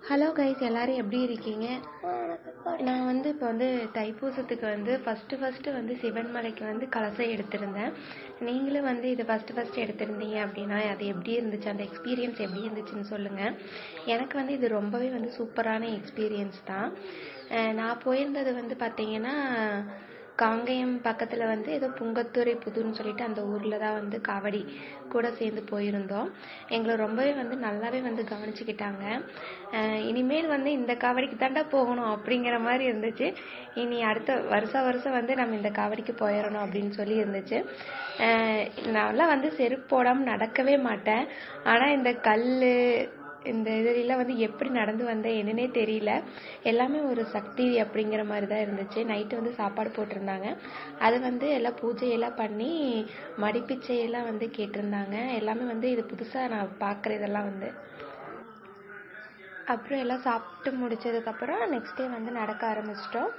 Hello guys, எல்லாரும் எப்படி இருக்கீங்க? நான் இப்போ தைப்பூசத்துக்கு ஃபஸ்ட்டு சிவன்மலைக்கு கலசம் எடுத்திருந்தேன். நீங்களும் இது ஃபஸ்ட்டு எடுத்திருந்தீங்க அப்படின்னா அது எப்படி இருந்துச்சு, அந்த எக்ஸ்பீரியன்ஸ் எப்படி இருந்துச்சுன்னு சொல்லுங்கள். எனக்கு இது ரொம்பவே சூப்பரான எக்ஸ்பீரியன்ஸ் தான். நான் போயிருந்தது பார்த்தீங்கன்னா காங்கேயம் பக்கத்தில் ஏதோ புங்கத்துறை புதுன்னு சொல்லிட்டு அந்த ஊரில் தான் காவடி கூட சேர்ந்து போயிருந்தோம். எங்களை ரொம்பவே நல்லாவே கவனிச்சுக்கிட்டாங்க. இனிமேல் இந்த காவடிக்கு தாண்டா போகணும் அப்படிங்கிற மாதிரி இருந்துச்சு. இனி அடுத்த வருஷம் நம்ம இந்த காவடிக்கு போயிடணும் அப்படின்னு சொல்லி இருந்துச்சு. நான்லாம் செருப்பு போடாமல் நடக்கவே மாட்டேன். ஆனால் இந்த கல் இந்த இதெல்லாம் எப்படி நடந்து வந்தேன் என்னன்னே தெரியல. எல்லாமே ஒரு சக்தி அப்படிங்கிற மாதிரி தான் இருந்துச்சு. நைட்டு சாப்பாடு போட்டிருந்தாங்க. அது எல்லாம் பூஜையெல்லாம் பண்ணி மடிப்பிச்சையெல்லாம் கேட்டிருந்தாங்க. எல்லாமே இது புதுசாக நான் பார்க்குற இதெல்லாம் அப்புறம் எல்லாம் சாப்பிட்டு முடித்ததுக்கப்புறம் நெக்ஸ்ட் டே நடக்க ஆரம்பிச்சிட்டோம்.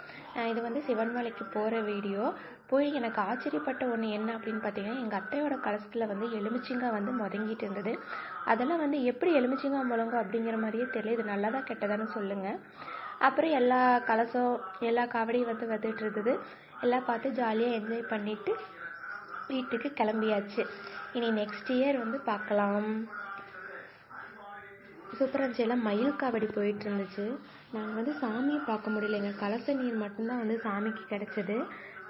இது சிவன்மலைக்கு போகிற வீடியோ. போய் எனக்கு ஆச்சரியப்பட்ட ஒன்று என்ன அப்படின்னு பார்த்தீங்கன்னா, எங்கள் அத்தையோட கலசத்தில் எலுமிச்சிங்காய் முதங்கிட்டு இருந்தது. அதெல்லாம் எப்படி எலுமிச்சிங்காய் முழங்கும் அப்படிங்கிற மாதிரியே தெரியல. இது நல்லதா கெட்டதான்னு சொல்லுங்கள். அப்புறம் எல்லா கலசம் எல்லா காவடியும் வந்துட்டு இருந்தது. எல்லாம் பார்த்து ஜாலியாக என்ஜாய் பண்ணிவிட்டு வீட்டுக்கு கிளம்பியாச்சு. இனி நெக்ஸ்ட் இயர் பார்க்கலாம். சூப்பராக இருந்துச்சு. எல்லாம் மயில் காவடி போயிட்டு இருந்துச்சு. நாங்கள் சாமியை பார்க்க முடியல. எங்கள் கலச நீர் மட்டும்தான் சாமிக்கு கிடச்சிது.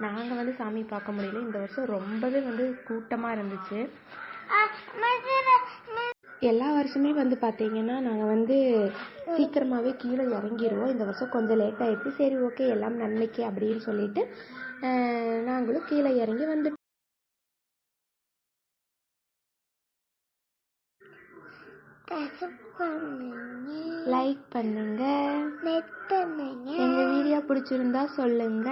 நாங்கள் சாமி பார்க்க முடியல. இந்த வருஷம் ரொம்பவே கூட்டமாக இருந்துச்சு. எல்லா வருஷமே பார்த்தீங்கன்னா நாங்கள் சீக்கிரமாகவே கீழே இறங்கிடுவோம். இந்த வருஷம் கொஞ்சம் லேட் ஆகிடுச்சு. சரி, ஓகே, எல்லாம் நன்மைக்கு அப்படின்னு சொல்லிட்டு நாங்களும் கீழே இறங்கி வந்துட்டோம். லைக் பண்ணுங்க, எங்க வீடியோ பிடிச்சிருந்தா சொல்லுங்க.